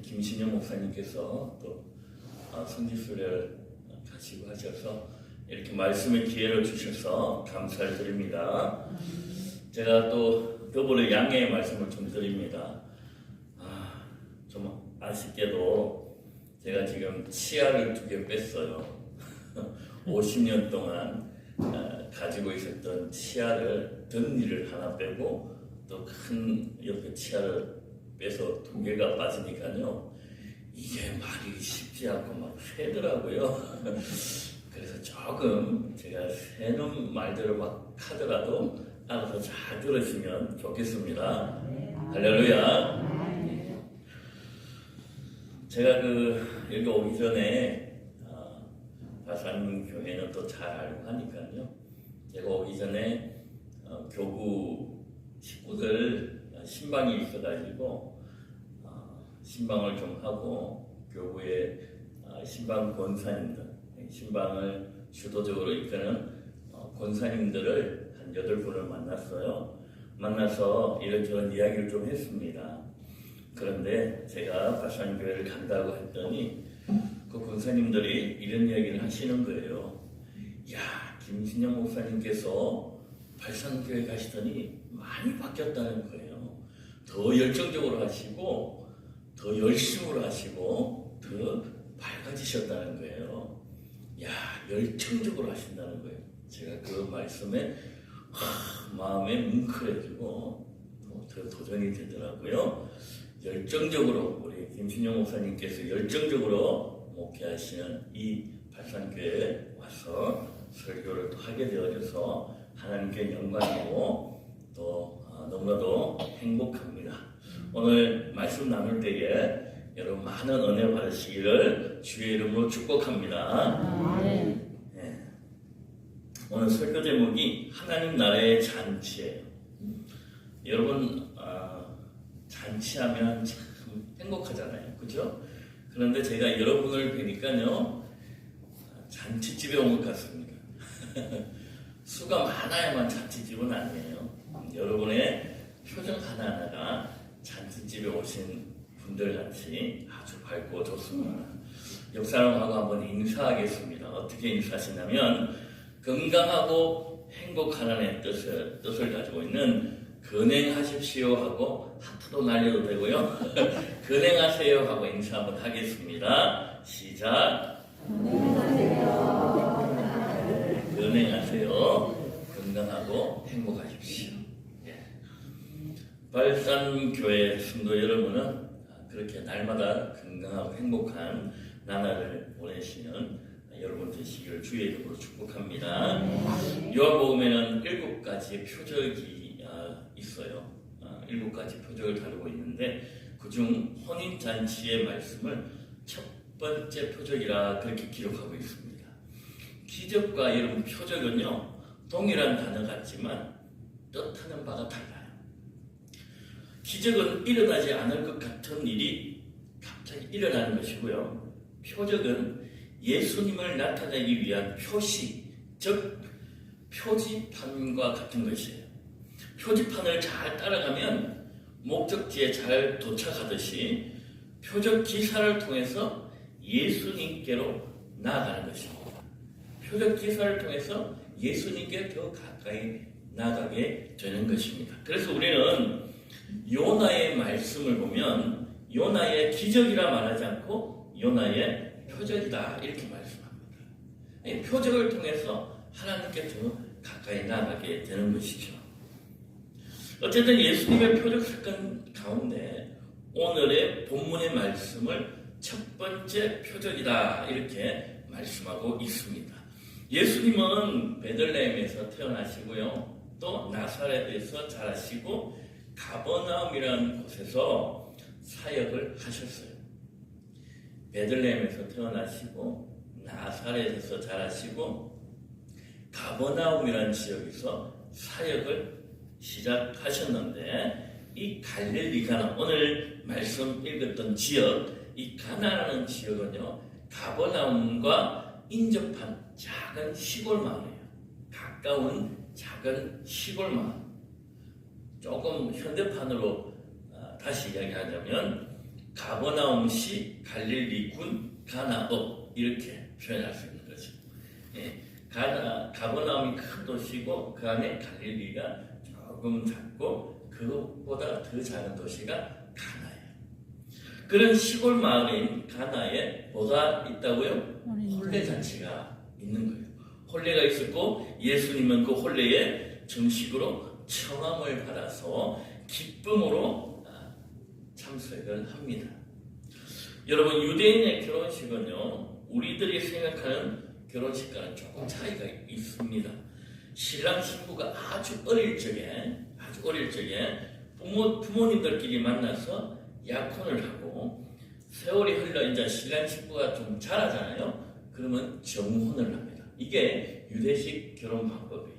김신영 목사님께서 또 성지순례를 가시고 하셔서 이렇게 말씀의 기회를 주셔서 감사를 드립니다. 제가 또 더불어 양해의 말씀을 좀 드립니다. 좀 아쉽게도 제가 지금 치아를 2개 뺐어요. 50년 동안 가지고 있었던 치아를 덧니를 하나 빼고 또 큰 옆에 치아를 빼서 2개가 빠지니까요, 이게 말이 쉽지 않고 막 새더라고요. 그래서 조금 제가 새는 말들을 막 하더라도 알아서 잘 들으시면 좋겠습니다. 할렐루야. 제가 여기 오기 전에 바산 교회는 또 잘 알고 하니까요, 제가 오기 전에 교구 식구들 신방이 있어가지고 신방을 좀 하고, 교구의 신방 권사님들, 신방을 주도적으로 이끄는 권사님들을 한 8분을 만났어요. 만나서 이런저런 이야기를 좀 했습니다. 그런데 제가 바산교회를 간다고 했더니 그 권사님들이 이런 이야기를 하시는 거예요. 야, 김신영 목사님께서 발산교회 가시더니 많이 바뀌었다는 거예요. 더 열정적으로 하시고 더 열심으로 하시고 더 밝아지셨다는 거예요. 야, 열정적으로 하신다는 거예요. 제가 그 말씀에 마음에 뭉클해지고 더 도전이 되더라고요. 열정적으로 우리 김신영 목사님께서 열정적으로 목회하시는 이 발산교회에 와서 설교를 또 하게 되어져서 하나님께 영광이고 또 너무나도 행복합니다. 오늘 말씀 나눌 때에 여러분 많은 은혜 받으시기를 주의 이름으로 축복합니다. 네. 오늘 설교 제목이 하나님 나라의 잔치예요. 여러분 잔치하면 참 행복하잖아요, 그죠? 그런데 제가 여러분을 뵈니까요, 잔치집에 온 것 같습니다. 수가 많아야만 잔치집은 아니에요. 여러분의 표정 하나하나가 잔치집에 오신 분들 같이 아주 밝고 좋습니다. 옆 사람하고 한번 인사하겠습니다. 어떻게 인사하시냐면, 건강하고 행복하라는 뜻을 가지고 있는 건행하십시오 하고 하트도 날려도 되고요. 건행하세요 하고 인사 한번 하겠습니다. 시작. 건행하세요. 건강하고 행복하십시오. 발산교회 성도 여러분은 그렇게 날마다 건강하고 행복한 나날을 보내시는 여러분 되시기를 주의 이름으로 축복합니다. 요한복음에는 7가지의 표적이 있어요. 7가지 표적을 다루고 있는데 그중 혼인잔치의 말씀을 첫 번째 표적이라 그렇게 기록하고 있습니다. 기적과 이런 표적은요, 동일한 단어 같지만 뜻하는 바가 달라요. 기적은 일어나지 않을 것 같은 일이 갑자기 일어나는 것이고요, 표적은 예수님을 나타내기 위한 표시, 즉 표지판과 같은 것이에요. 표지판을 잘 따라가면 목적지에 잘 도착하듯이 표적 기사를 통해서 예수님께로 나아가는 것입니다. 표적 기사를 통해서 예수님께 더 가까이 나아가게 되는 것입니다. 그래서 우리는 요나의 말씀을 보면 요나의 기적이라 말하지 않고 요나의 표적이다 이렇게 말씀합니다. 표적을 통해서 하나님께 더 가까이 나아가게 되는 것이죠. 어쨌든 예수님의 표적 사건 가운데 오늘의 본문의 말씀을 첫 번째 표적이다 이렇게 말씀하고 있습니다. 예수님은 베들레헴에서 태어나시고요, 또 나사렛에서 자라시고 가버나움이라는 곳에서 사역을 하셨어요. 베들레헴에서 태어나시고 나사렛에서 자라시고 가버나움이라는 지역에서 사역을 시작하셨는데, 이 갈릴리 가나, 오늘 말씀 읽었던 지역, 이 가나라는 지역은요, 가버나움과 인접한 작은 시골 마을이에요. 가까운 작은 시골 마을. 조금 현대판으로 다시 이야기하자면 가버나움시 갈릴리군 가나업 이렇게 표현할 수 있는 거죠. 예, 가버나움이 큰 도시고 그 안에 갈릴리가 조금 작고 그것보다 더 작은 도시가 가나예요. 그런 시골 마을인 가나에 뭐가 있다고요? 혼례잔치가 있는 거예요. 혼례가 있었고 예수님은 그 혼례에 정식으로 청함을 받아서 기쁨으로 참석을 합니다. 여러분, 유대인의 결혼식은요, 우리들이 생각하는 결혼식과는 조금 차이가 있습니다. 신랑 신부가 아주 어릴 적에 부모님들끼리 만나서 약혼을 하고 세월이 흘러 이제 신랑 신부가 좀 자라잖아요. 그러면 정혼을 합니다. 이게 유대식 결혼 방법이에요.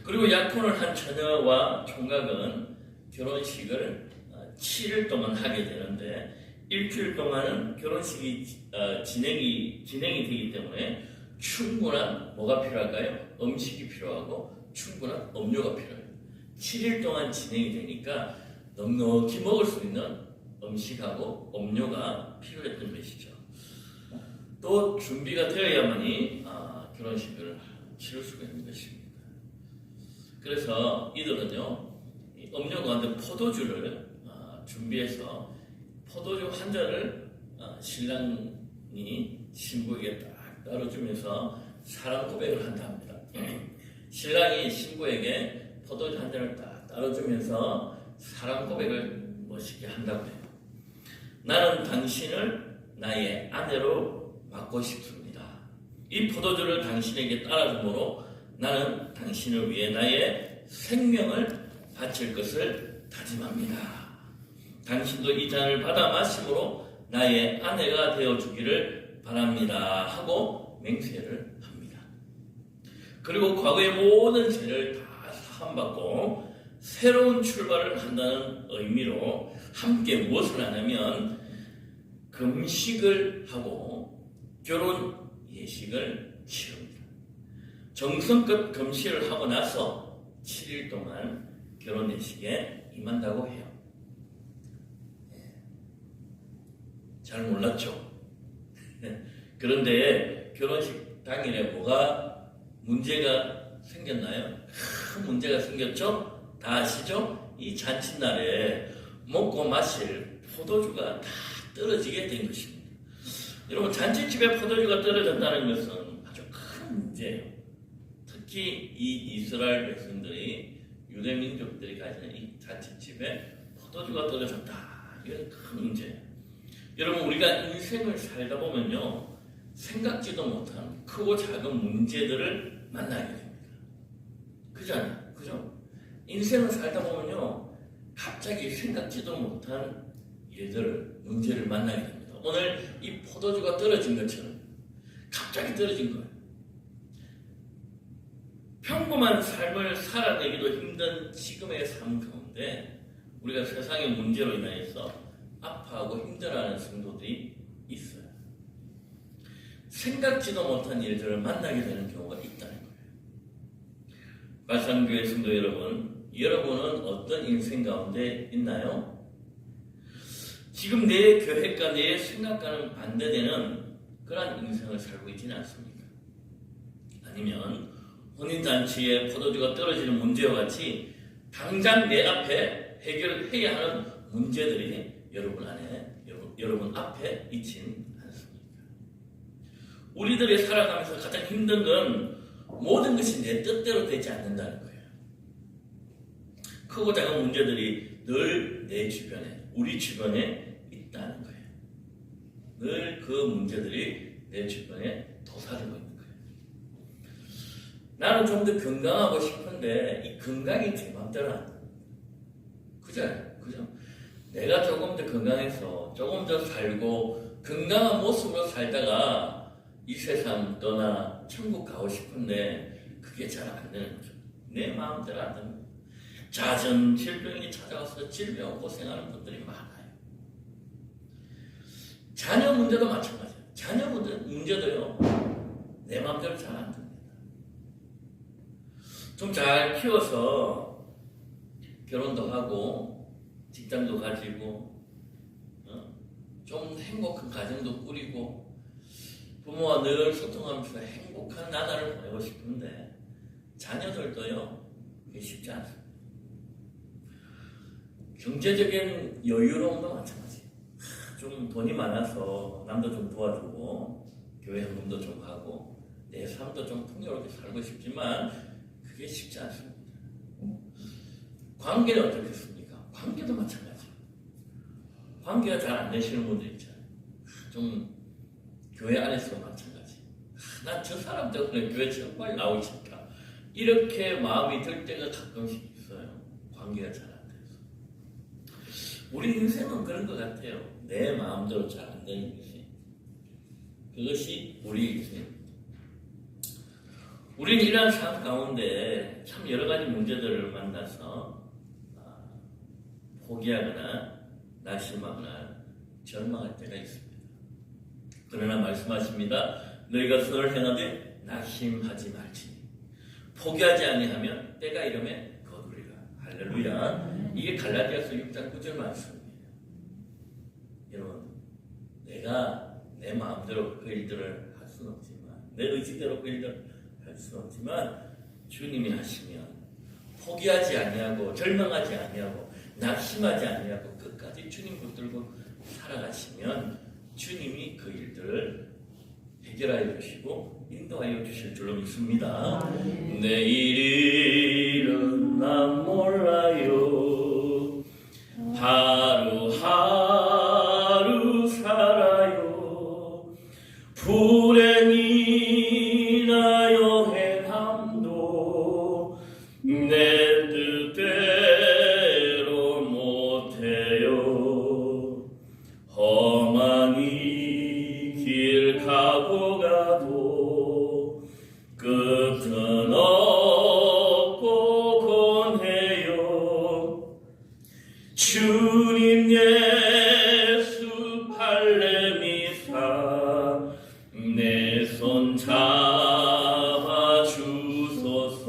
그리고 약혼을 한 처녀와 총각은 결혼식을 7일 동안 하게 되는데 일주일 동안은 결혼식이 진행이 되기 때문에 충분한 뭐가 필요할까요? 음식이 필요하고 충분한 음료가 필요해요. 7일 동안 진행이 되니까 넉넉히 먹을 수 있는 음식하고 음료가 필요했던 것이죠. 또 준비가 되어야만이 결혼식을 치를 수가 있는 것입니다. 그래서 이들은요, 음료 가운데 포도주를 준비해서 포도주 한 잔을 신랑이 신부에게 딱 따라주면서 사랑 고백을 한다 합니다. 신랑이 신부에게 포도주 한 잔을 딱 따라주면서 사랑 고백을 멋있게 한다고 해요. 나는 당신을 나의 아내로 맡고 싶습니다. 이 포도주를 당신에게 따라줌으로 나는 당신을 위해 나의 생명을 바칠 것을 다짐합니다. 당신도 이 잔을 받아 마심으로 나의 아내가 되어주기를 바랍니다 하고 맹세를 합니다. 그리고 과거의 모든 죄를 다 사함받고 새로운 출발을 한다는 의미로 함께 무엇을 하냐면 금식을 하고 결혼 예식을 치릅니다. 정성껏 금식을 하고 나서 7일 동안 결혼 예식에 임한다고 해요. 잘 몰랐죠? 그런데 결혼식 당일에 뭐가 문제가 생겼나요? 큰 문제가 생겼죠? 다 아시죠? 이 잔칫날에 먹고 마실 포도주가 다 떨어지게 된 것입니다. 여러분, 잔치집에 포도주가 떨어졌다는 것은 아주 큰 문제예요. 특히 이 이스라엘 백성들이 유대 민족들이 가지는 이 잔치집에 포도주가 떨어졌다. 이건 큰 문제예요. 여러분, 우리가 인생을 살다 보면요, 생각지도 못한 크고 작은 문제들을 만나게 됩니다. 그잖아요. 그죠? 인생을 살다 보면요, 갑자기 생각지도 못한 일들을, 문제를 만나게 됩니다. 오늘 이 포도주가 떨어진 것처럼 갑자기 떨어진 거예요. 평범한 삶을 살아내기도 힘든 지금의 삶 가운데 우리가 세상의 문제로 인하여서 아파하고 힘들어하는 성도들이 있어요. 생각지도 못한 일들을 만나게 되는 경우가 있다는 거예요. 말씀교회 성도 여러분, 여러분은 어떤 인생 가운데 있나요? 지금 내 계획과 내 생각과는 반대되는 그러한 인생을 살고 있지는 않습니까? 아니면 혼인잔치에 포도주가 떨어지는 문제와 같이 당장 내 앞에 해결해야 하는 문제들이 여러분 앞에 있진 않습니까? 우리들이 살아가면서 가장 힘든 건 모든 것이 내 뜻대로 되지 않는다는 거예요. 크고 작은 문제들이 늘 내 주변에, 우리 주변에 있다는 거예요. 늘 그 문제들이 내 주변에 도사리고 있는 거예요. 나는 좀 더 건강하고 싶은데 이 건강이 제 맘대로 안 돼요. 그죠? 내가 조금 더 건강해서 조금 더 살고 건강한 모습으로 살다가 이 세상 떠나 천국 가고 싶은데 그게 잘 안 되는 거죠. 내 마음대로 안 됩니다. 잦은 질병이 찾아와서 질병 고생하는 분들이 많아요. 자녀 문제도 마찬가지예요. 자녀 문제도요, 내 마음대로 잘 안 됩니다. 좀 잘 키워서 결혼도 하고 직장도 가지고 좀 행복한 가정도 꾸리고 부모와 늘 소통하면서 행복한 나날을 보내고 싶은데 자녀들도요, 그게 쉽지 않습니다. 경제적인 여유로움도 마찬가지. 좀 돈이 많아서 남도 좀 도와주고 교회 헌금도 좀 하고 내 삶도 좀 풍요롭게 살고 싶지만 그게 쉽지 않습니다. 관계는 어떻겠습니까? 관계도 마찬가지. 관계가 잘 안 되시는 분들 있잖아요. 좀 교회 안에서도 마찬가지. 난 저 사람 때문에 교회 정말 나오기 싫다. 이렇게 마음이 들 때가 가끔씩 있어요. 관계가 잘 안 돼서. 우리 인생은 그런 것 같아요. 내 마음대로 잘 안 되는 것이. 그것이 우리 인생입니다. 우리는 이러한 삶 가운데 참 여러 가지 문제들을 만나서 포기하거나 낙심하거나 절망할 때가 있습니다. 그러나 말씀하십니다. 너희가 선을 행하되 낙심하지 말지니 포기하지 아니하면 때가 이르매 거두리라. 할렐루야. 이게 갈라디아서 6장 9절 말씀이에요. 여러분, 내가 내 마음대로 그 일들을 할 수는 없지만 내 의지대로 그 일들을 할 수는 없지만 주님이 하시면 포기하지 아니하고 절망하지 아니하고 낙심하지 아니하고 끝까지 주님 붙들고 살아가시면 주님이 그 일들을 해결하여 주시고 인도하여 주실 줄로 믿습니다. 내일은 난 몰라요. 하루하루 살아요. 불행이나요 행함도 내 뜻대로 못해요. 험한 이 길 가고 가도 끝은 없고 권해요. 주님 예수 팔레미사 내 손 잡아 주소서.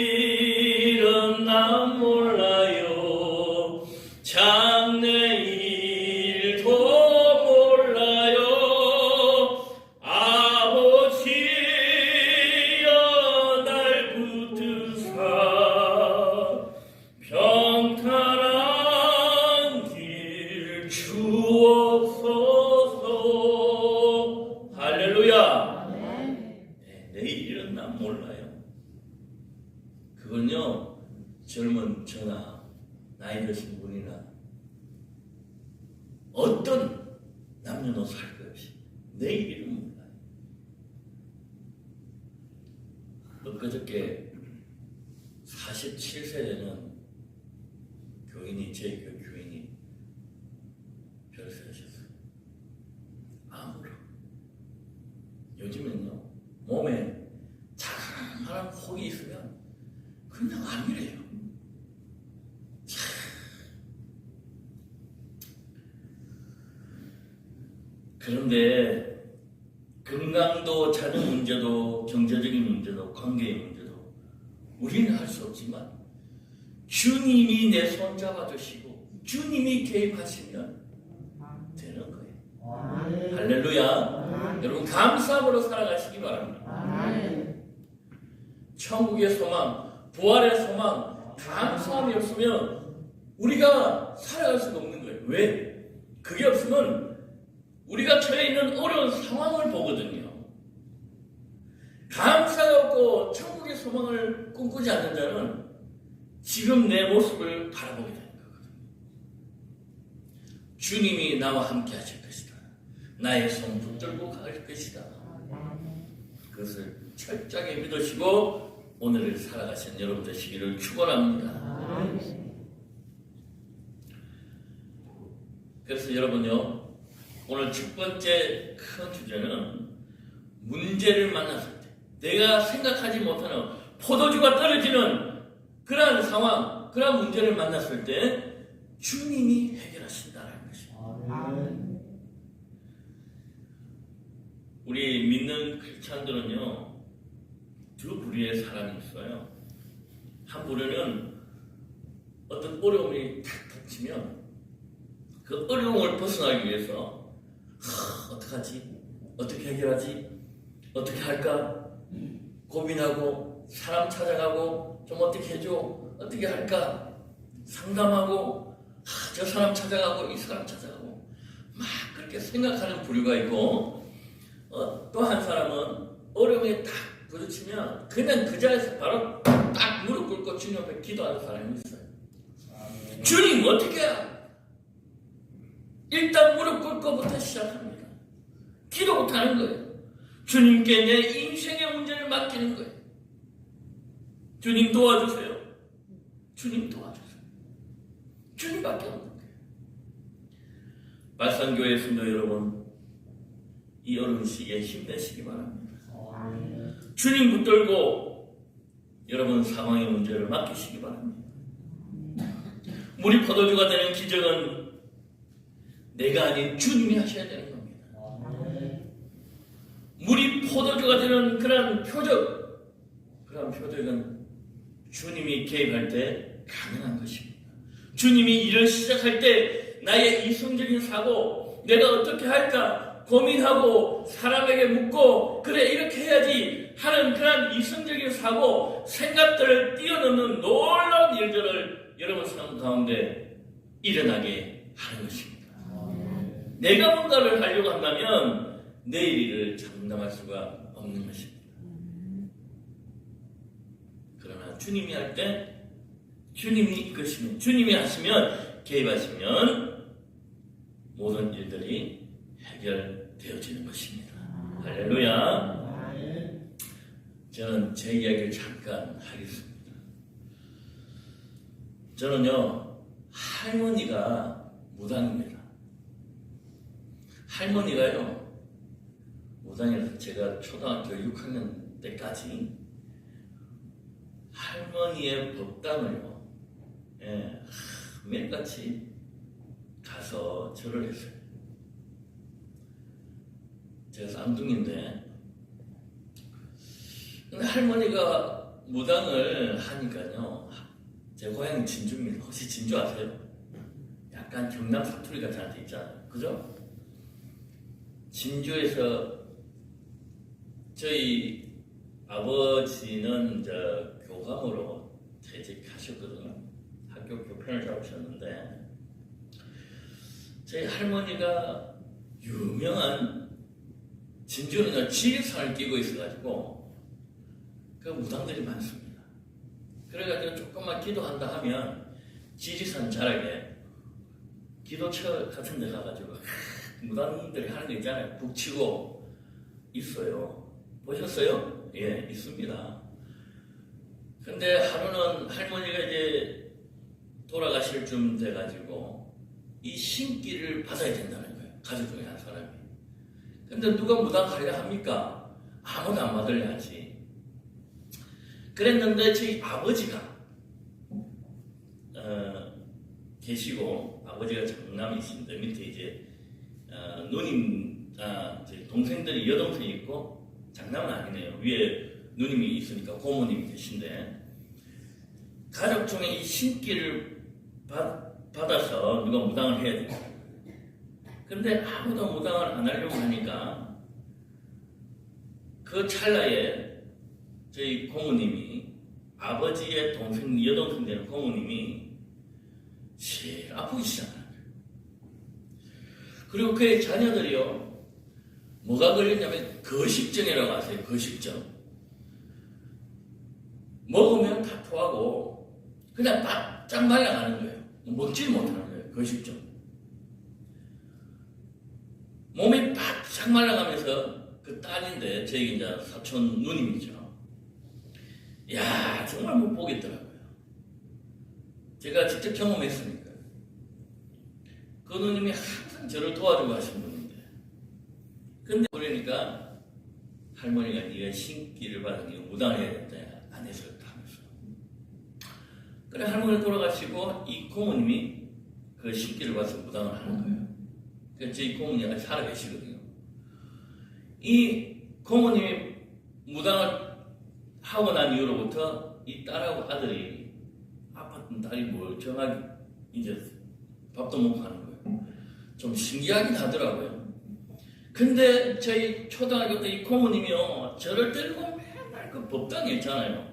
내일은 난 몰라요. 장래일도 몰라요. 아버지여 날 붙드사 평탄한 길 주옵소서. 할렐루야. 네, 내일은 난 몰라요. 그건요, 젊은 저나 나이 드신 분이나 어떤 남녀노소 할 것 없이 내일은 몰라요. 엊그저께 47세 되는 교인이, 제 교인이 별세하셨어요. 암으로. 요즘은요, 몸에 작은 하나 혹이 있으면 그냥 암이래요. 그런데 건강도, 자녀 문제도, 경제적인 문제도, 관계의 문제도 우리는 할 수 없지만 주님이 내 손 잡아주시고 주님이 개입하시면 되는 거예요. 할렐루야. 여러분, 감사함으로 살아가시기 바랍니다. 천국의 소망, 부활의 소망, 감사함이 없으면 우리가 살아갈 수가 없는 거예요. 왜? 그게 없으면 우리가 처해 있는 어려운 상황을 보거든요. 감사가 없고 천국의 소망을 꿈꾸지 않는 자는 지금 내 모습을 바라보게 되는 거거든요. 주님이 나와 함께 하실 것이다. 나의 손 붙들고 갈 것이다. 그것을 철저하게 믿으시고 오늘을 살아가신 여러분 되시기를 축원합니다. 그래서 여러분요, 오늘 첫 번째 큰 주제는 문제를 만났을 때, 내가 생각하지 못하는 포도주가 떨어지는 그러한 상황, 그러한 문제를 만났을 때 주님이 해결하신다는 것입니다. 우리 믿는 크리스찬들은요, 두 부류의 사람이 있어요. 한 부류는 어떤 어려움이 탁 닥치면 그 어려움을 벗어나기 위해서 어떡하지? 어떻게 해결하지? 어떻게 할까? 고민하고 사람 찾아가고 좀 어떻게 해줘? 어떻게 할까? 상담하고 저 사람 찾아가고 이 사람 찾아가고 막 그렇게 생각하는 부류가 있고 또 한 사람은 어려움에 딱 부딪히면 그냥 그 자리에서 바로 딱 무릎 꿇고 주님 앞에 기도하는 사람이 있어요. 주님 어떻게 해야? 일단 무릎 꿇고부터 시작합니다. 기도부터 하는 거예요. 주님께 내 인생의 문제를 맡기는 거예요. 주님 도와주세요. 주님 도와주세요. 주님밖에 없는 거예요. 말씀교회 성도 여러분, 이 어려운 시기에 힘내시기 바랍니다. 주님 붙들고 여러분 상황의 문제를 맡기시기 바랍니다. 물이 포도주가 되는 기적은 내가 아닌 주님이 하셔야 되는 겁니다. 물이 포도주가 되는 그런 표적은 주님이 개입할 때 가능한 것입니다. 주님이 일을 시작할 때 나의 이성적인 사고, 내가 어떻게 할까 고민하고 사람에게 묻고 그래 이렇게 해야지 하는 그런 이성적인 사고, 생각들을 뛰어넘는 놀라운 일들을 여러분 삶 가운데 일어나게 하는 것입니다. 내가 뭔가를 하려고 한다면 내일 일을 장담할 수가 없는 것입니다. 그러나 주님이 할 때 주님이 이끄시면, 주님이 하시면, 개입하시면 모든 일들이 해결되어지는 것입니다. 할렐루야. 저는 제 이야기를 잠깐 하겠습니다. 저는요, 할머니가 무당입니다. 할머니가요, 무당이라서 제가 초등학교 6학년 때까지 할머니의 법당을요, 매일같이 가서 절을 했어요. 제가 쌍둥이인데, 근데 할머니가 무당을 하니까요, 제 고향이 진주입니다. 혹시 진주 아세요? 약간 경남 사투리 같은 데 있잖아요. 그죠? 진주에서 저희 아버지는 교감으로 퇴직하셨거든요. 학교 교편을 잡으셨는데, 저희 할머니가 유명한 진주는 지리산을 끼고 있어가지고 그 무당들이 많습니다. 그래가지고 조금만 기도한다 하면 지리산 자락에 기도처 같은 데 가가지고 무당들이 하는 거 있잖아요. 북치고 있어요. 보셨어요? 예, 있습니다. 근데 하루는 할머니가 이제 돌아가실 쯤 돼가지고 이 신기를 받아야 된다는 거예요. 가족 중에 한 사람이. 근데 누가 무당하려 합니까? 아무도 안 받으려야지. 그랬는데 저희 아버지가 계시고, 아버지가 장남이신데 밑에 이제 누님, 저희 동생들이 여동생이 있고, 장남은 아니네요. 위에 누님이 있으니까 고모님이 계신데, 가족 중에 이 신기를 받아서 누가 무당을 해야 돼요. 근데 아무도 무당을 안 하려고 하니까 그 찰나에 저희 고모님이, 아버지의 동생, 여동생 되는 고모님이 제일 아프기 시작하는 거예요. 그리고 그의 자녀들이요, 뭐가 걸렸냐면 거식증이라고 하세요. 거식증. 먹으면 다 토하고 그냥 바짝 말라가는 거예요. 먹질 못하는 거예요. 거식증. 몸이 바짝 말라가면서 그 딸인데, 저희 이제 사촌 누님이죠. 야, 정말 못 보겠더라고요. 제가 직접 경험했으니까. 그 누님이 항상 저를 도와주고 하신 분인데, 근데 그러니까 할머니가 네가 신기를 받은 게 무당을 해야 된다, 안 해서 하면서. 그래, 할머니 돌아가시고 이 고모님이 그 신기를 받아서 무당을 하는 거예요. 그래서 저희 고모님이 아직 살아계시거든요. 이 고모님이 무당을 하고 난 이후로부터 이 딸하고 아들이, 아팠던 딸이 멀쩡하게 이제 밥도 먹고 하는 거예요. 좀 신기하긴 하더라고요. 근데 저희 초등학교 때 이 고모님이요, 저를 데리고 맨날 그 법당에 있잖아요.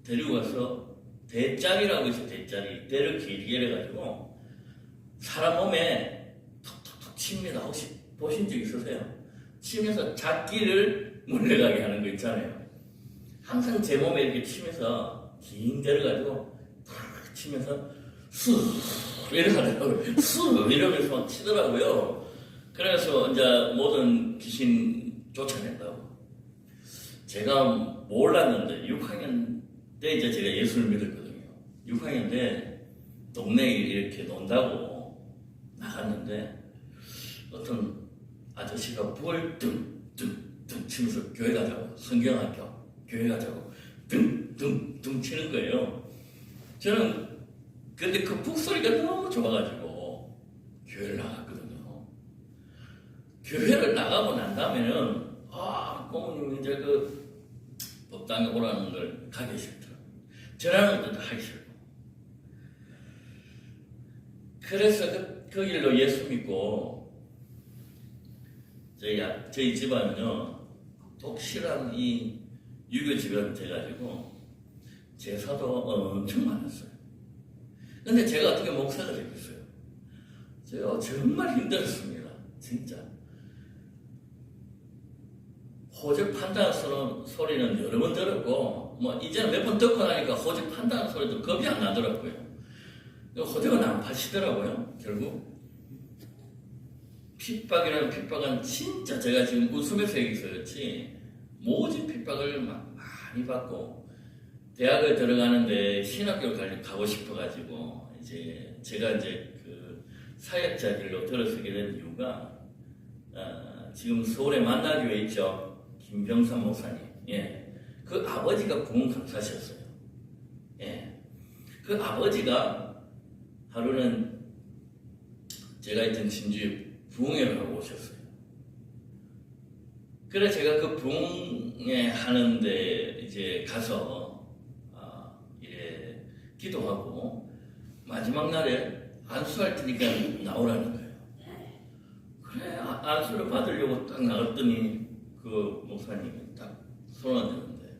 데리고 가서 대짜리라고 있어요. 대짜리. 대를 길게 해가지고 사람 몸에 톡톡톡 칩니다. 혹시 보신 적 있으세요? 치면서 잡기를 물려가게 하는 거 있잖아요. 항상 제 몸에 이렇게 치면서 긴 대를 가지고 탁 치면서 수 이렇게 하더라고요. 수 이러면서 막 치더라고요. 그래서 이제 모든 귀신 쫓아낸다고. 제가 몰랐는데 6학년 때 이제 제가 예수를 믿었거든요. 6학년 때 동네에 이렇게 논다고 나갔는데 어떤 아저씨가 불 뚱뚱뚱 치면서 교회 가자고, 성경학교 교회 가자고 뚱뚱뚱 치는 거예요. 저는 근데 그 북소리가 너무 좋아가지고 교회를 나갔거든요. 교회를 나가고 난 다음에는 고모님 이제 그 법당에 오라는 걸 가기 싫더라고요. 전하는 것도 하기 싫고. 그래서 그 길로 예수 믿고 저희 집안은요 독실한 이 유교 집안 돼가지고 제사도 엄청 많았어요. 근데 제가 어떻게 목사가 되겠어요? 제가 정말 힘들었습니다. 진짜. 호접한다는 소리는 여러 번 들었고, 뭐, 이제는 몇 번 듣고 나니까 호접한다는 소리도 겁이 안 나더라고요. 호접은 안 파시더라고요, 결국. 핍박이라는 핍박은 진짜 제가 지금 웃으면서 얘기해서 그렇지, 모진 핍박을 많이 받고, 대학을 들어가는데 신학교를 가고 싶어가지고, 제가 그 사역자 길로 들어서게 된 이유가, 지금 서울에 만나교회 있죠? 김병삼 목사님. 예. 그 아버지가 구원 강사셨어요. 예. 그 아버지가 하루는 제가 있던 진주에 부흥회를 하고 오셨어요. 그래 제가 그 부흥회 하는데 이제 가서 이래 기도하고 마지막 날에 안수할 테니까 나오라는 거예요. 그래 안수를 받으려고 딱 나갔더니 그 목사님이 딱 손을 드는데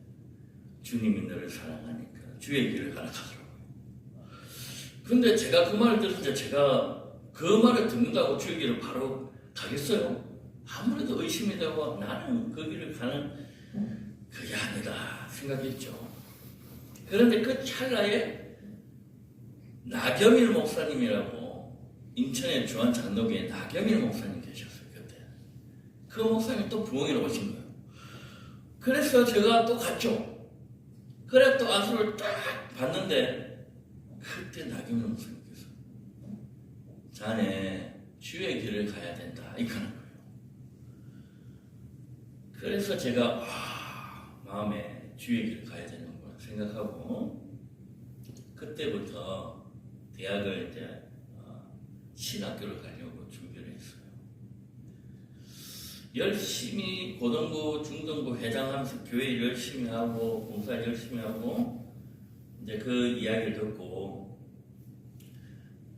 주님이 너를 사랑하니까 주의 길을 가라 하더라고요. 근데 제가 그 말을 들을 때 제가 그 말을 듣는다고 주의 길을 바로 가겠어요? 아무래도 의심이 되고 나는 그 길을 가는 그게 아니다 생각했죠. 그런데 그 찰나에 나겸일 목사님이라고 인천의 주한장로교회 나겸일 목사님 계셨어요. 그 목사님이 또 부흥회로 오신 거예요. 그래서 제가 또 갔죠. 그래 또 안수를 딱 봤는데 그때 나경원 목사님께서 자네 주의 길을 가야 된다 이렇게 하는 거예요. 그래서 제가 마음에 주의 길을 가야 되는구나 생각하고 그때부터 대학을 이제 신학교를 가려고 준비를 했어요. 열심히 고등부, 중등부 회장하면서 교회 열심히 하고 봉사 열심히 하고 이제 그 이야기를 듣고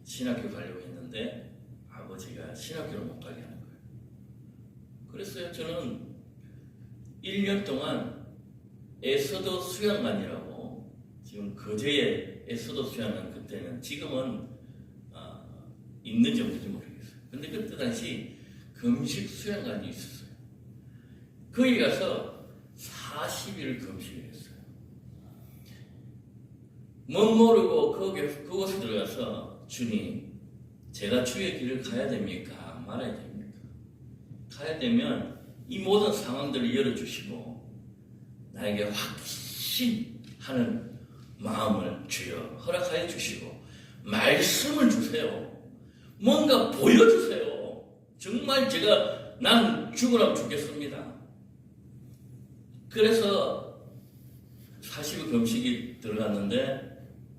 신학교 가려고 했는데 아버지가 신학교를 못 가게 하는 거예요. 그래서 저는 1년 동안 에서도 수양관이라고 지금 거제에 에서도 수양관 그때는 지금은 있는지 없는지 모르겠어요. 근데 그때 당시 금식 수양관이 있었어요. 거기 가서 40일 금식을 했어요. 못 모르고 그곳에 들어가서 주님, 제가 주의 길을 가야 됩니까? 말아야 됩니까? 가야 되면 이 모든 상황들을 열어주시고 나에게 확신하는 마음을 주여 허락하여 주시고 말씀을 주세요. 뭔가 보여주세요. 정말 난 죽으라고 죽겠습니다. 그래서 40일 금식이 들어갔는데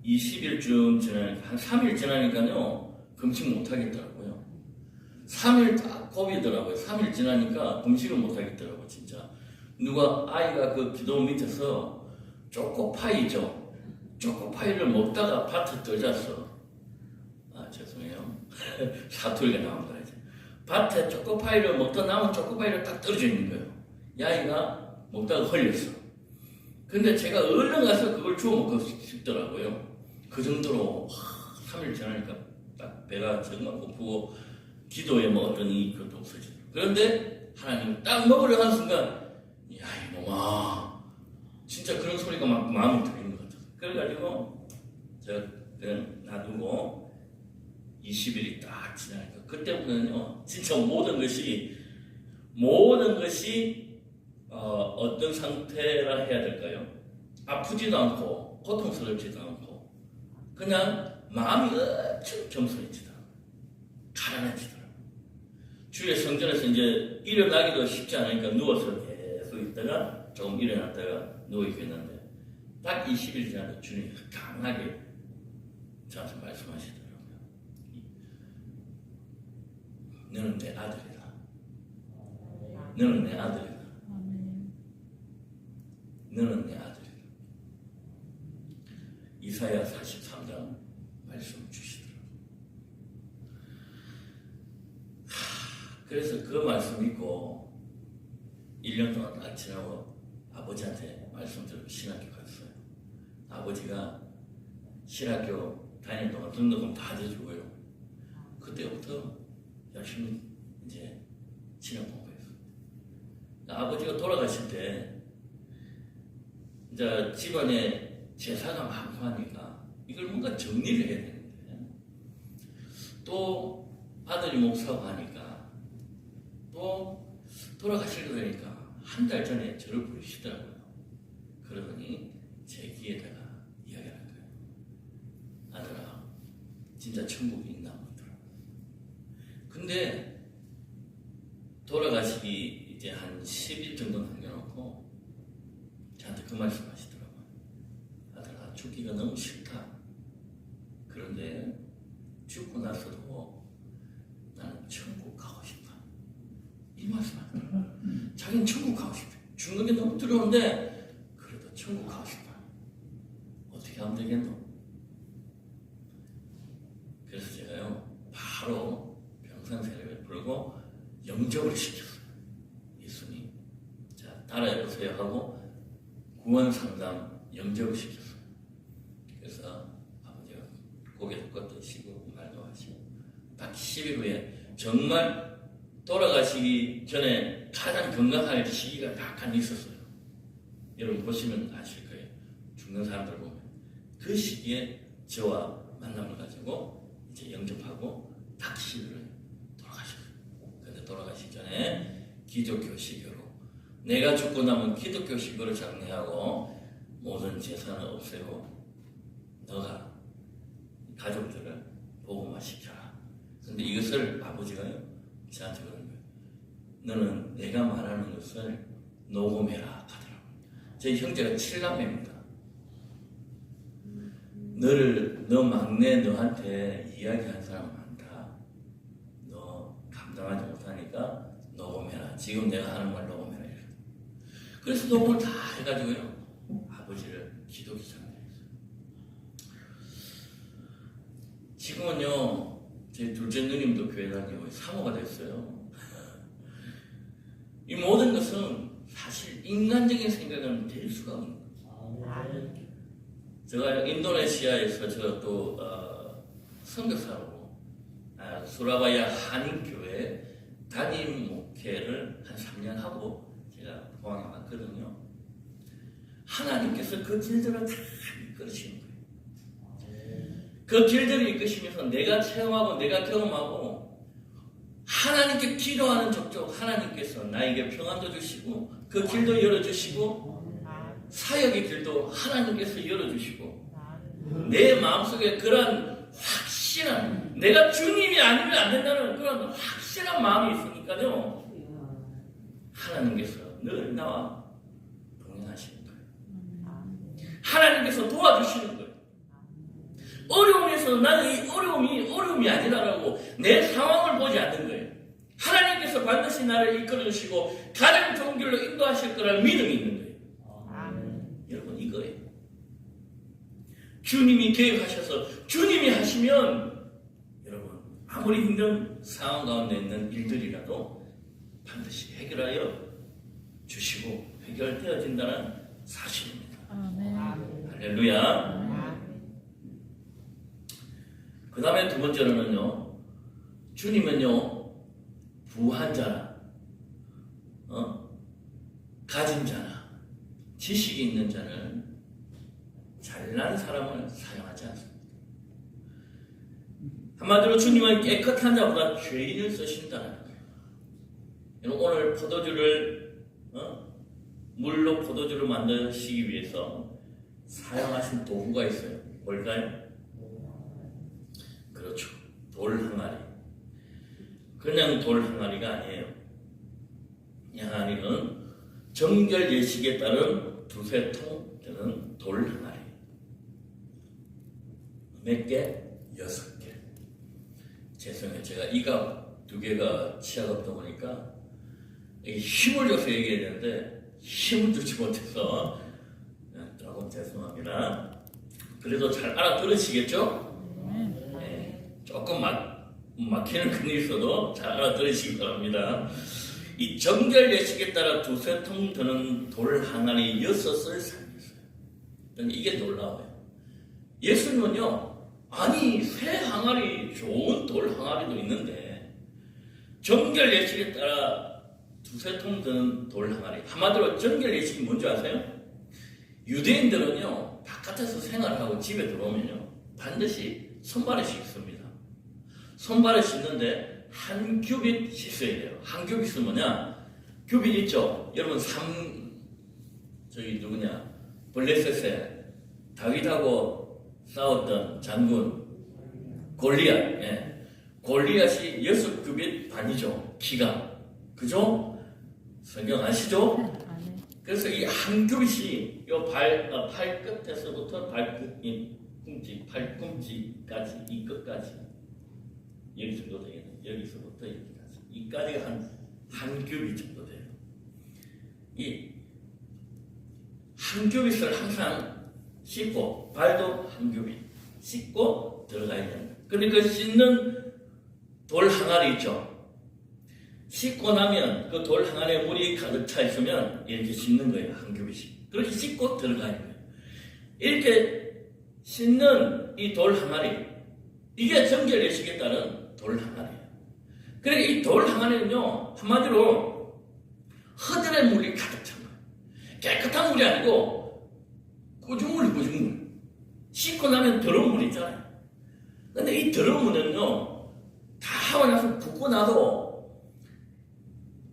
20일쯤 지나니까 한 3일 지나니까요 금식 못하겠더라고요. 3일 딱 고비더라고요. 3일 지나니까 금식을 못하겠더라고요. 진짜 누가 아이가 그 기도 밑에서 초코파이죠. 초코파이를 먹다가 밭에 떨어졌어. 죄송해요. 사투리가 나온다 이제. 밭에 초코파이를 먹다 남은 초코파이를 딱 떨어져 있는 거예요. 야이가 먹다가 흘렸어. 근데 제가 얼른 가서 그걸 주워 먹고 싶더라고요. 그 정도로 3일 지나니까 딱 배가 정말 고프고 기도에 뭐 어떤 것도 없어지더라고요. 그런데 하나님 딱 먹으려 하는 순간 야 이놈아 진짜 그런 소리가 막 마음에 들리는 것 같아요. 그래가지고 제가 그냥 놔두고 20일이 딱 지나니까 그때부터는요 진짜 모든 것이 어떤 상태라 해야 될까요? 아프지도 않고 고통스럽지도 않고 그냥 마음이 엄청 겸손해지더라고요. 가라앉히더라고요. 주의 성전에서 이제 일어나기도 쉽지 않으니까 누워서 계속 있다가 조금 일어났다가 누워있겠는데 딱 20일 지나서 주님이 강하게 저한테 말씀하시더라고요. 너는 내 아들이다. 너는 내 아들이다. 너는 내 아들이다. 이사야 43장 말씀 주시더라고요. 그래서 그 말씀 믿고 1년 동안 딱 지나고 아버지한테 말씀 들고 신학교 갔어요. 아버지가 신학교 다닐 동안 등록금 다 대주고요. 그때부터 열심히 이제 신학 공부했어요. 아버지가 돌아가실 때 이제 집안에 제사가 많고 하니까 이걸 뭔가 정리를 해야 되는데 또 아들이 목사고 하니까 또 돌아가시려고 하니까 한 달 전에 저를 부르시더라고요. 그러더니 제 귀에다가 이야기를 한 거예요. 아들아, 진짜 천국이 있나 보더라고요. 근데 돌아가시기 이제 한 10일 정도 남겨놓고 저한테 그 말씀 하시더라고요. 아들아, 죽기가 너무 싫다. 그런데 죽고 나서도 나는 천국 가고 싶다. 이 말씀 하더라고요. 자기는 천국 가고 싶다. 죽는 게 너무 두려운데 그래도 천국 가고 싶다. 어떻게 하면 되겠노? 그래서 제가요 바로 병상세례를 불고 영접을 시켰어요. 예수님 자 따라해보세요 하고 구원상담 영접을 시켰어요. 그래서 아버지가 고개도 꺾으시고 말도 하시고 딱 10일 후에 정말 돌아가시기 전에 가장 건강할 시기가 약간 있었어요. 여러분 보시면 아실 거예요. 죽는 사람들 보면 그 시기에 저와 만남을 가지고 이제 영접하고 딱 10일을 돌아가셨어요. 근데 돌아가시기 전에 기독교 시교로 내가 죽고 나면 기독교 시교를 장례하고 모든 재산을 없애고 너가 가족들을 복음화시켜라. 근데 이것을 아버지가요 저한테 그러는 거예요. 너는 내가 말하는 것을 녹음해라 하더라고요. 제 형제가 7남매입니다. 너 막내 너한테 이야기한 사람 많다. 너 감당하지 못하니까 녹음해라. 지금 내가 하는 말 녹음해라. 그래서 녹음을 다 해가지고요. 아버지를 기도기장에 했어요. 지금은요. 제 둘째 누님도 교회 다니고 사모가 됐어요. 이 모든 것은 사실 인간적인 생각은 될 수가 없는 거예요. 제가 인도네시아에서 저 또 선교사로 수라바야 한인교회 담임 목회를 한 3년 하고 제가 포항에 왔거든요. 하나님께서 그 길들을 다 이끌으시는 거예요. 그 길들을 이끄시면서 내가 체험하고 내가 경험하고 하나님께 기도하는 족족 하나님께서 나에게 평안도 주시고 그 길도 열어주시고 사역의 길도 하나님께서 열어주시고 내 마음속에 그런 확실한 내가 주님이 아니면 안 된다는 그런 확실한 마음이 있으니까요. 하나님께서 늘 나와 동행하시는 거예요. 하나님께서 도와주시는 거예요. 어려움에서 나는 이 어려움이 아니라고 내 상황을 보지 않는 거예요. 하나님께서 반드시 나를 이끌어주시고 가장 좋은 길로 인도하실 거라는 믿음이 있는 거예요. 여러분 이거예요. 주님이 계획하셔서 주님이 하시면 여러분 아무리 힘든 상황 가운데 있는 일들이라도 반드시 해결하여 주시고 해결되어진다는 사실입니다. 아멘. 할렐루야. 그 다음에 두 번째로는요, 주님은요, 부한 자나, 가진 자나, 지식이 있는 자는 잘난 사람을 사용하지 않습니다. 한마디로 주님은 깨끗한 자보다 죄인을 쓰신다는 거예요. 오늘 포도주를, 물로 포도주를 만드시기 위해서 사용하신 도구가 있어요. 뭘까요? 그렇죠. 돌 항아리. 그냥 돌 항아리가 아니에요. 이 항아리는 정결 예식에 따른 두세 통 되는 돌 항아리. 몇 개? 6개. 죄송해요. 제가 이가 두 개가 치아가 없다 보니까 힘을 줘서 얘기해야 되는데 힘을 주지 못해서 조금 죄송합니다. 그래도 잘 알아들으시겠죠? 네, 조금 막히는 근이 있어도 잘 알아들으시기 바랍니다. 이 정결 예식에 따라 두세 통 드는 돌 항아리 6을 사용했어요. 이게 놀라워요. 예수님은요, 아니 새 항아리, 좋은 돌 항아리도 있는데 정결 예식에 따라 두세 통 드는 돌 항아리. 한마디로 정결 예식이 뭔지 아세요? 유대인들은요, 바깥에서 생활하고 집에 들어오면요, 반드시 손발을 씻습니다. 손발을 씻는데 한 규빗 씻어야 돼요. 한 규빗은 뭐냐? 규빗 있죠? 여러분, 블레셋에 다윗하고 싸웠던 장군 골리앗. 예. 골리앗이 6규빗 반이죠. 키가. 그죠? 성경 아시죠? 그래서 이 한 규빗이 요 팔끝에서부터 팔꿈치까지, 이 끝까지. 여기 정도 되겠네. 여기서부터 여기까지. 이까지가 한 규빗 정도 돼요. 이 한 규빗을 항상 씻고, 발도 한 규빗 씻고 들어가야 됩니다. 그러니까 씻는 돌 항아리 있죠. 씻고 나면 그 돌 항아리에 물이 가득 차 있으면 이렇게 씻는 거예요. 한 규빗씩. 그렇게 씻고 들어가야 돼요. 이렇게 씻는 이 돌 항아리, 이게 정결 예식에 따른 돌 항아리예요. 그러니까 이 돌 항아리는요, 한마디로 허들의 물이 가득 찬 거예요. 깨끗한 물이 아니고 꾸중물. 씻고 나면 더러운 물 있잖아요. 근데 이 더러운 물은요, 다 하고 나서 붓고 나도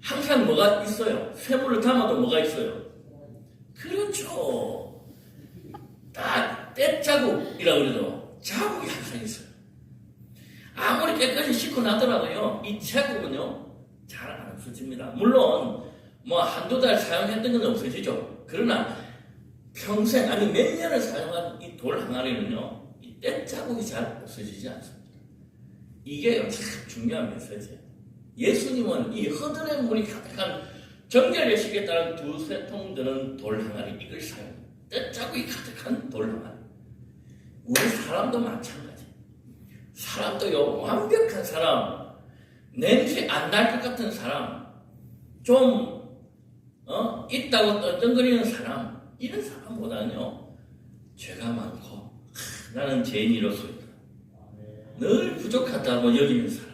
항상 뭐가 있어요? 쇠물을 담아도 뭐가 있어요? 그렇죠. 다 때자국이라고 그래도 자국이 항상 있어요. 아무리 깨끗이 씻고 나더라도요, 이 자국은요, 잘 안 없어집니다. 물론 뭐 한두 달 사용했던 건 없어지죠. 그러나 평생, 아니 몇 년을 사용한 이 돌 항아리는요, 이 때자국이 잘 없어지지 않습니다. 이게 참 중요한 메시지예요. 예수님은 이 허들의 물이 가득한 정결 예식에 따른 두세 통 드는 돌 항아리, 이걸 사용해요. 때자국이 가득한 돌 항아리. 우리 사람도 마찬가지. 사람도요, 완벽한 사람, 냄새 안 날 것 같은 사람, 좀 있다고 떵떵거리는 사람, 이런 사람보다는요, 죄가 많고 나는 죄인이로서이다, 늘 부족하다고 여기는 사람,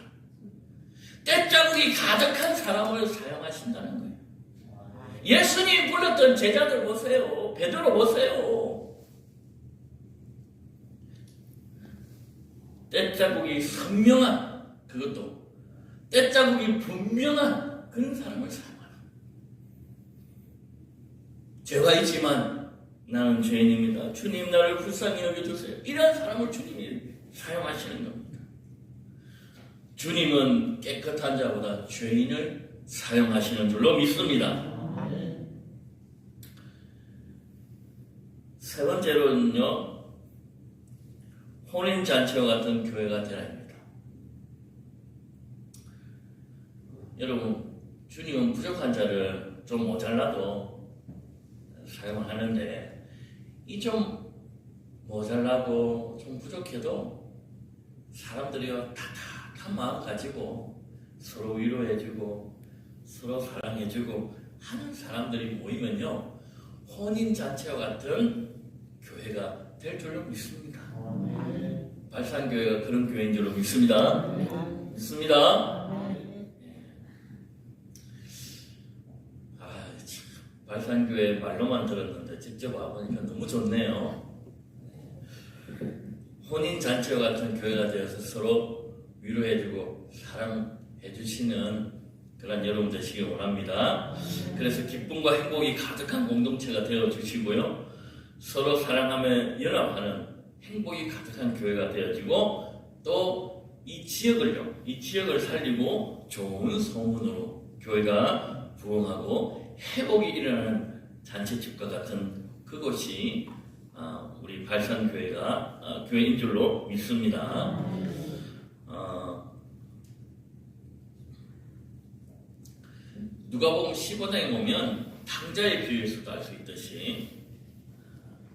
때자국이 가득한 사람을 사용하신다는 거예요. 예수님 불렀던 제자들 보세요. 베드로 보세요. 때자국이 선명한, 그것도 때자국이 분명한 그런 사람을 사용하는 거예요. 죄가 있지만 나는 죄인입니다. 주님 나를 불쌍히 여겨주세요. 이런 사람을 주님이 사용하시는 겁니다. 주님은 깨끗한 자보다 죄인을 사용하시는 줄로 믿습니다. 세 번째로는요, 혼인잔치와 같은 교회가 되라입니다. 여러분, 주님은 부족한 자를 좀 모자라도 사용을 하는데, 이 좀 모자라고 좀 부족해도 사람들이요, 한 마음 가지고 서로 위로해주고 서로 사랑해주고 하는 사람들이 모이면요, 혼인잔치와 같은 교회가 될 줄로 믿습니다. 발산교회가 그런 교회인 줄로 믿습니다. 믿습니다. 발산교회 말로만 들었는데 직접 와보니까 너무 좋네요. 혼인잔치와 같은 교회가 되어서 서로 위로해주고 사랑해주시는 그런 여러분 되시기 원합니다. 그래서 기쁨과 행복이 가득한 공동체가 되어주시고요, 서로 사랑하며 연합하는 행복이 가득한 교회가 되어지고, 또 이 지역을 살리고 좋은 소문으로 교회가 부흥하고 회복이 일어나는 잔치집과 같은 그곳이 우리 발산교회가 교회인 줄로 믿습니다. 누가복음 15장에 보면 탕자의 비유에서도 알 수 있듯이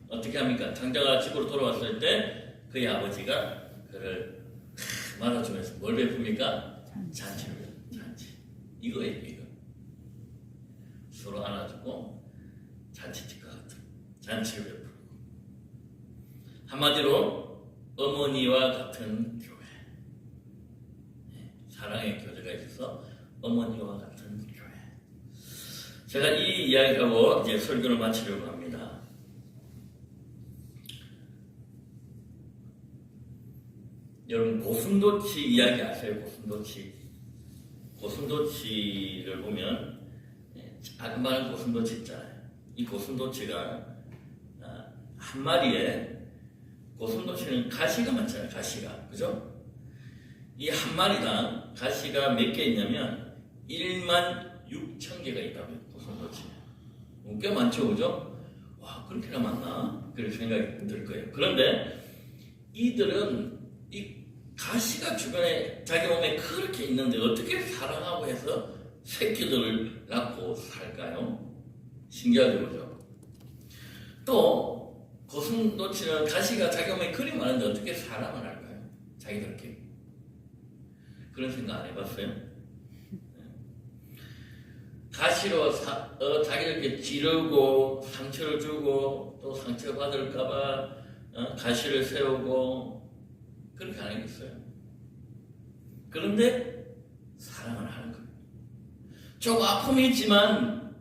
어떻게 합니까? 탕자가 집으로 돌아왔을 때 그의 아버지가 그를 말아주면서 뭘 베풉니까? 잔치를 베풉니다. 잔치. 이거예요, 이거. 서로 안아주고 잔치집과 같은 잔치를 베풀고, 한마디로 어머니와 같은 교회, 사랑의 교제가 있어서 어머니와 같은 교회. 제가 이 이야기하고 이제 설교를 마치려고 합니다. 여러분, 고슴도치 이야기 아세요? 고슴도치를 보면 작은 고슴도치 있잖아요. 이 고슴도치가 한 마리에, 고슴도치는 가시가 많잖아요. 가시가, 그죠? 이 한 마리당 가시가 몇 개 있냐면 16,000개가 있다고요. 고슴도치 꽤 많죠, 그죠? 와, 그렇게나 많나? 그렇게 생각이 들 거예요. 그런데 이들은 이 가시가 주변에 자기 몸에 그렇게 있는데 어떻게 사랑하고 해서 새끼들을 낳고 살까요? 신기하죠, 그죠? 또 고슴도치는 가시가 자기 몸에 그리 많은데 어떻게 사랑을 할까요? 자기들끼리. 그런 생각 안 해봤어요? 가시로 자기들끼리 찌르고 상처를 주고 또 상처 받을까봐 가시를 세우고 그렇게 안 하겠어요? 그런데 사랑을 하는 거예요. 조금 아픔이 있지만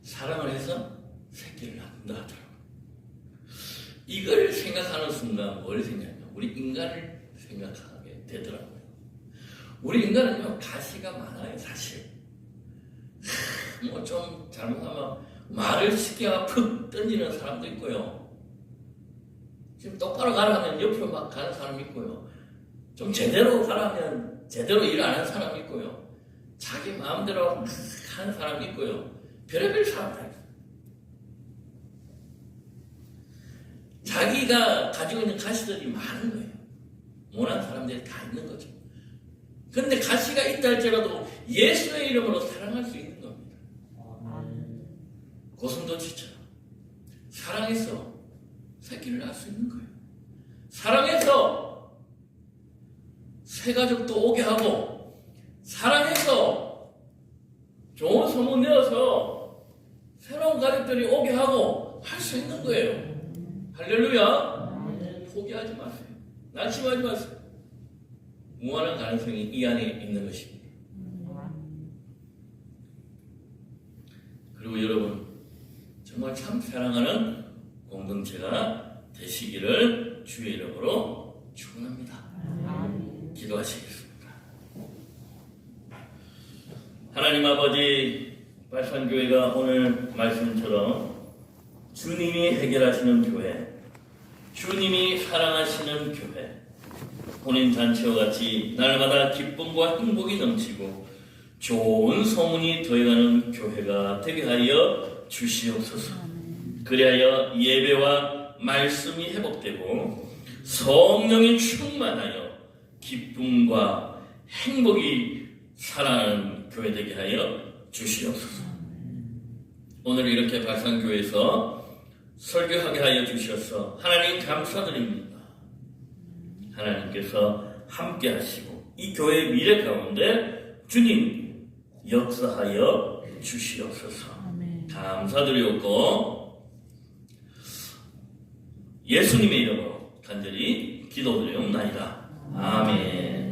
사랑을 해서 새끼를 낳는다 하더라고요. 이걸 생각하는 순간 뭘 생각해요? 우리 인간을 생각하게 되더라고요. 우리 인간은요, 가시가 많아요, 사실. 뭐 좀 잘못하면 말을 쉽게 푹 던지는 사람도 있고요. 지금 똑바로 가라면 옆으로 막 가는 사람이 있고요. 좀 제대로 가라면 제대로 일 안 하는 사람이 있고요. 자기 마음대로 하는 사람이 있고요. 별의별 사람 다 있어요. 자기가 가지고 있는 가시들이 많은 거예요. 모난 사람들이 다 있는 거죠. 그런데 가시가 있다 할지라도 예수의 이름으로 사랑할 수 있는 겁니다. 고슴도치처럼 사랑해서 새끼를 낳을 수 있는 거예요. 사랑해서 새 가족도 오게 하고, 사랑해서 좋은 소문 내어서 새로운 가족들이 오게 하고 할 수 있는 거예요. 할렐루야. 포기하지 마세요. 낙심하지 마세요. 무한한 가능성이 이 안에 있는 것입니다. 그리고 여러분, 정말 참 사랑하는 공동체가 되시기를 주의 이름으로 축원합니다. 기도하시겠습니다. 하나님 아버지, 발산교회가 오늘 말씀처럼 주님이 해결하시는 교회, 주님이 사랑하시는 교회, 혼인잔치와 같이 날마다 기쁨과 행복이 넘치고 좋은 소문이 더해가는 교회가 되게 하여 주시옵소서. 그리하여 예배와 말씀이 회복되고 성령이 충만하여 기쁨과 행복이 살아나는 교회 되게 하여 주시옵소서. 오늘 이렇게 발산교회에서 설교하게 하여 주셔서 하나님 감사드립니다. 하나님께서 함께 하시고 이 교회의 미래 가운데 주님 역사하여 주시옵소서. 아멘. 감사드리옵고 예수님의 이름으로 간절히 기도드리옵나이다. 아멘.